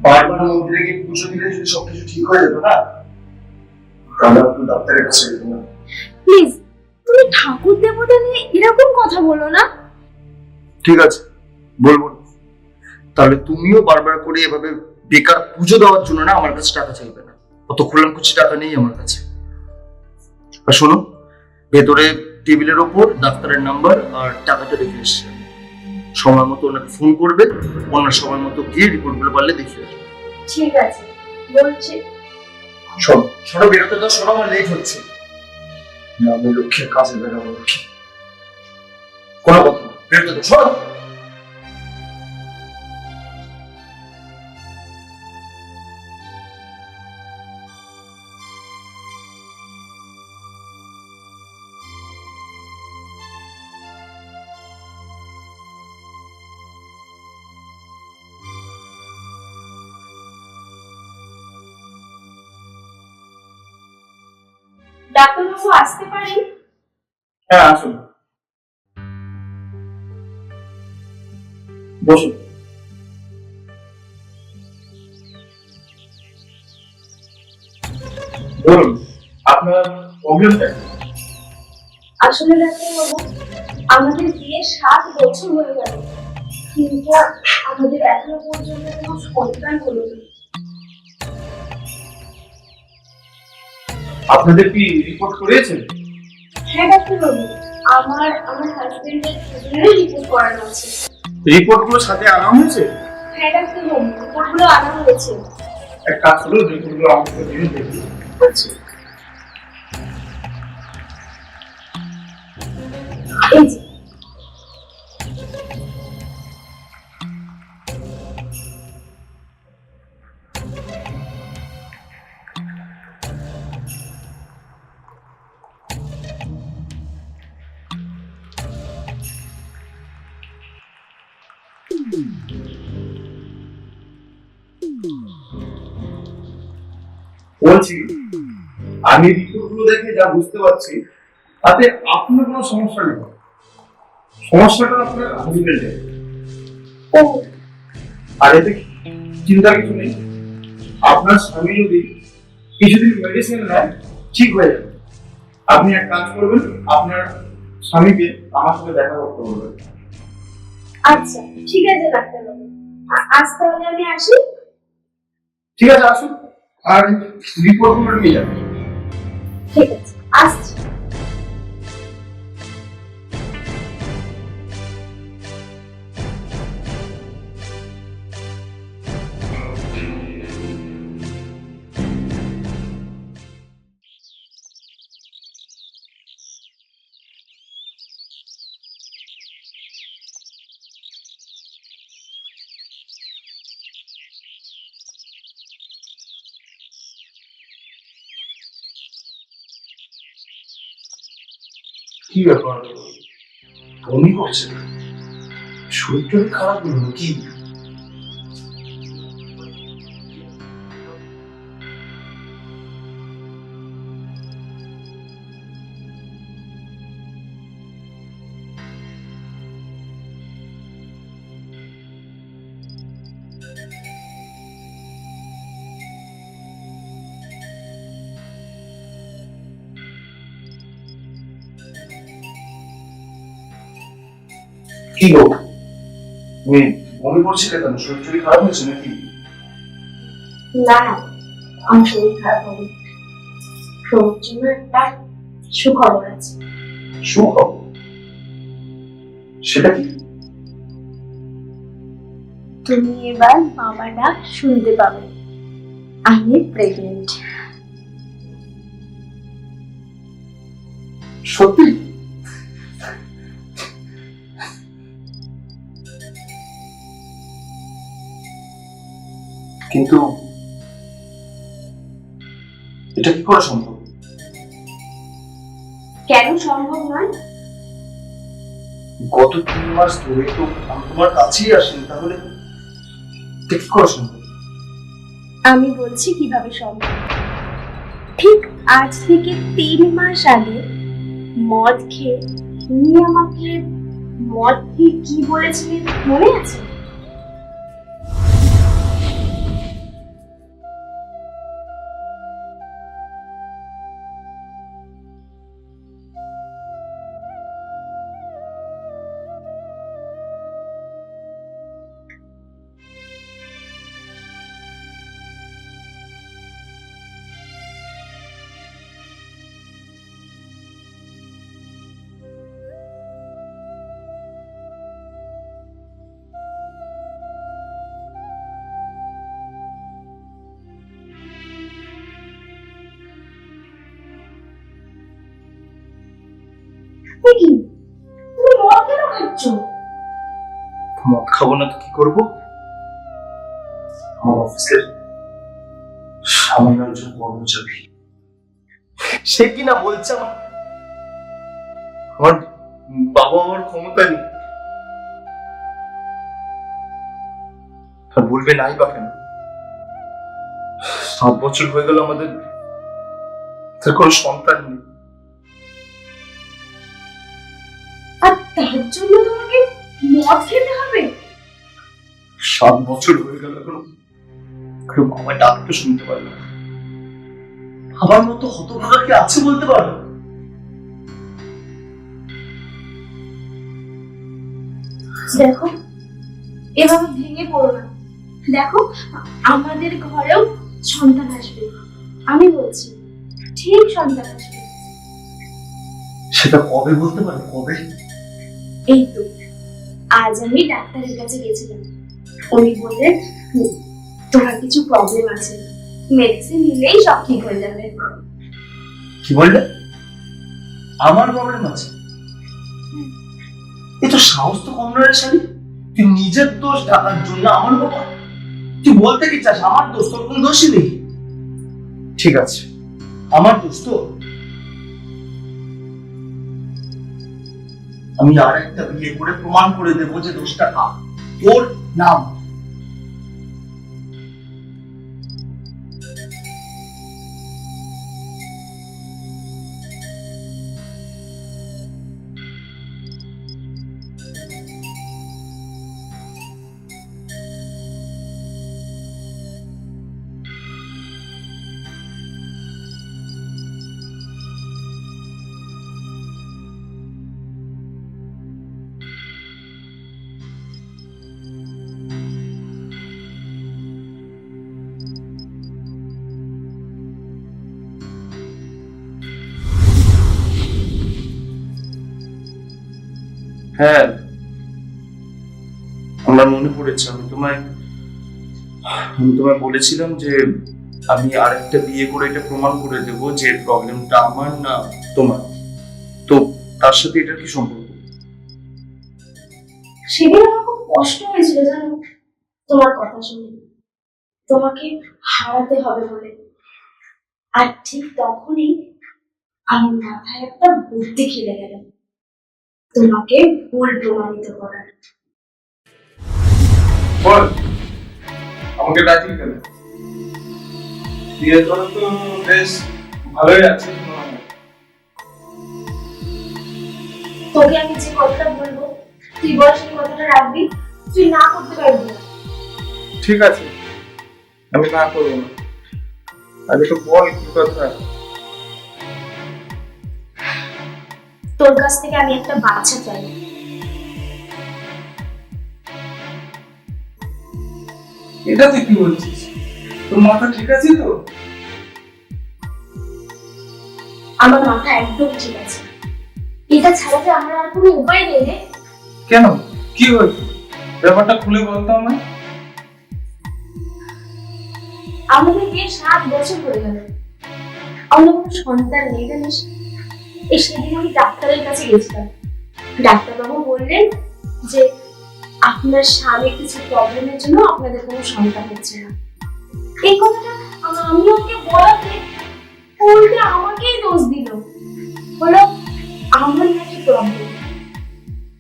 বারবার মন্দিরে গিয়ে পুজো দিলে যদি সবকিছু ঠিক হয়ে যেত না, তাহলে আপনি ডাক্তারের কাছে যেত না। প্লিজ তুমি ঠাকুর দেবতা নিয়ে এরকম কথা বলো না। ঠিক আছে, বলবো না। তাহলে তুমিও বারবার করে এভাবে বেকার পুজো দেওয়ার জন্য না আমার কাছে টাকা চাইবে না। অত খোলামকুচি টাকা নেই আমার কাছে। আর শোনো, ভেতরে টেবিলের ওপর ডাক্তারের নাম্বার আর টাকাটা রেখে এসছে। সময় মতো ওনাকে ফোন করবে, ওনার সময় মতো গিয়ে রিপোর্টগুলো পারলে দেখিয়ে আসবে। ঠিক আছে, বলছি। শোনো শোনো, বেরোতে দাও। শোনো, আমার লেট হচ্ছে। আমি লক্ষ্যের কাজে বেরোবো। লক্ষ্মী, কোনো কথা না, বেরোতে দাও। শোনো। ডাক্তারবাবু আসতে পারি? হ্যাঁ, আসুন, বসুন। বলুন, আপনার প্রবলেমটা কি? আসলে ডাক্তারবাবু, আমাদের বিয়ে 7 বছর হয়ে গেল, কিন্তু আমাদের এখনো পর্যন্ত কোনো সন্তান হলো না। আপনাদের কি রিপোর্ট করিয়েছেন? হ্যাঁ ডাক্তারবাবু, আমার হাজবেন্ডের দুজনেরই রিপোর্ট করানো আছে। রিপোর্টগুলো সাথে আনা হয়েছে? হ্যাঁ ডাক্তারবাবু, রিপোর্টগুলো আনা হয়েছে। এক কাজ করুন, রিপোর্টগুলো আমাকে দিন, দেখি। আচ্ছা, এই যে। বলছি, আমি রিপোর্টগুলো দেখে যা বুঝতে পারছি, তাতে আপনার কোনো সমস্যা নেই। সমস্যাটা আপনার হাজবেন্ডের। ও, আর এতে চিন্তার কিছু নেই। আপনার স্বামী যদি কিছুদিন মেডিসিন নেয়, ঠিক হয়ে যাবে। আপনি এক কাজ করবেন, আপনার স্বামীকে আমার সাথে দেখা করতে বলবেন। আচ্ছা ঠিক আছে ডাক্তারবাবু, আজ তাহলে আমি আসি। ঠিক আছে, আসুন, আর রিপোর্টগুলো নিয়ে যাবেন। ঠিক আছে, আসছি। কি ব্যাপার, বমি করছে? শরীরটা খারাপ হলো কি? কি গো, তুমি বমি করছিলে কেন? শরীর খারাপ হয়েছে নাকি? না না, আমার শরীর খারাপ হবে। তোমার জন্য একটা সুখবর আছে। সুখবর? সেটা কি? তুমি এবার বাবা ডাক শুনতে পাবে। আমি প্রেগনেন্ট। সত্যি? কিন্তু এটা কি করে সম্ভব? কেন সম্ভব নয়? গত 3 মাস ধরে তো আমি তোমার কাছেই আসিনি, তাহলে এটা কি করে সম্ভব? আমি বলছি কিভাবে সম্ভব। ঠিক আজ থেকে 3 মাস আগে মদ খেয়ে তুমি আমাকে মদ খেয়ে কি বলেছিলে মনে আছে? এ কি, তুমি মদ কেন খাচ্ছ? মদ খাবো না তো কি করবো? আমার অফিসের সামান্য একজন কর্মচারী, সে কিনা বলছে আমার বাবা মার ক্ষমতা নেই। আর বলবে নাই বা কেন? 7 বছর হয়ে গেল আমাদের তার কোনো সন্তান নেই। আর তার জন্য তোমাকে মদ খেতে হবে? 7 বছর হয়ে গেল এখনো বাবা ডাকতে শুনতে পারলো না। আমার মতো হতভাগা কি আছে বলতে পারো? দেখো, এভাবে ভেঙে পড়ো না। দেখো, আমাদের ঘরেও সন্তান আসবে, আমি বলছি ঠিক সন্তান আসবে। সেটা কবে বলতে পারো? কবে? এই তো আজ আমি ডাক্তারের কাছে গেছিলাম, উনি বললেন তোমার কিছু প্রবলেম আছে, মেডিসিন নিলেই সব ঠিক হয়ে যাবে। কি বললে? আমার প্রবলেম আছে? এ তো সাহস তো কম নয় রে শালি। তুই নিজের দোষ ঢাকার জন্য আমার বাবা, তুই বলতে কি চাস আমার দোষ? তোর কোন দোষই নেই। ঠিক আছে, আমার দোষ তো। আমি আর একটা বিয়ে করে প্রমাণ করে দেবো যে দোষটা কার, তোর নাম। হ্যাঁ, আমার মনে পড়েছে। আমি তোমায় বলেছিলাম যে আমি আরেকটা বিয়ে করে এটা প্রমাণ করে দেবো যে প্রবলেমটা আমার না তোমার। তো তার সাথে এটার কি সম্পর্ক? সেদিন আমার খুব কষ্ট হয়েছিল জানো, তোমার কথা শুনে, তোমাকে হারাতে হবে বলে। আর ঠিক তখনই আমার মাথায় একটা বুদ্ধি খেলে গেল, তোমাকে ভুল প্রমাণিত করার। বল, আমাকে ডাকলি কেন? বিয়ে করে তো বেশ ভালোই আছে মনে হয়। তোকে আমি যে কথাটা বলবো তুই বল সেই কথাটা রাখবি, তুই না করতে পারবি না। ঠিক আছে, আমি না করবো না। আগে তো বল কি কথা। তোর কাছ থেকে আমি একটা বাচ্চা চাই। এটা তুই কি বলছিস? তোর মাথা ঠিক আছে তো? আমার মাথা একদম ঠিক আছে, এটা ছাড়া যে আমার আর কোনো উপায় নেই রে। কেন, কি হয়েছে? ব্যাপারটা খুলে বলতো আমায়। আমাদের বিয়ে 7 বছর হয়ে গেল, আমার কোনো সন্তান নেই জানিস। এই সেদিন আমি ডাক্তারের কাছে গেছিলাম, ডাক্তারবাবু বললেন যে আপনার স্বামীর কিছু প্রবলেমের জন্য আপনাদের কোনো সন্তান হচ্ছে না। এই কথাটা আমি ওকে বলাতে উল্টে আমাকেই দোষ দিল, বলো আমার নাকি প্রবলেম,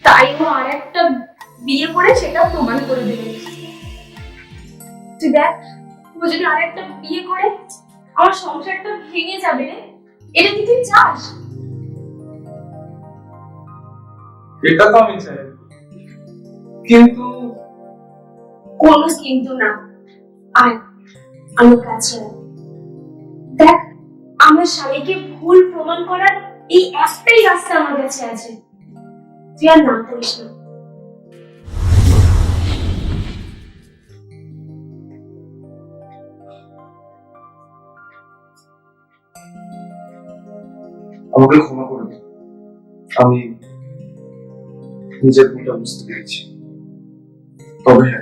তাই ও আর একটা বিয়ে করে সেটা প্রমাণ করে দেবে। তুই দেখ, ও যদি আর একটা বিয়ে করে আমার সংসারটা ভেঙে যাবে রে, এটা কি তুই চাস? এটা তো আমি চাই, কিন্তু কোনো কিন্তু না। আর আমার কাছে আয়। দেখ, আমার স্বামীকে ভুল প্রমাণ করার এই একটাই রাস্তা আমার কাছে আছে, তুই আর না করিস না। আমাকে ক্ষমা করে দিন, আমি নিজের ভুলটা বুঝতে পেরেছি। তবে হ্যাঁ,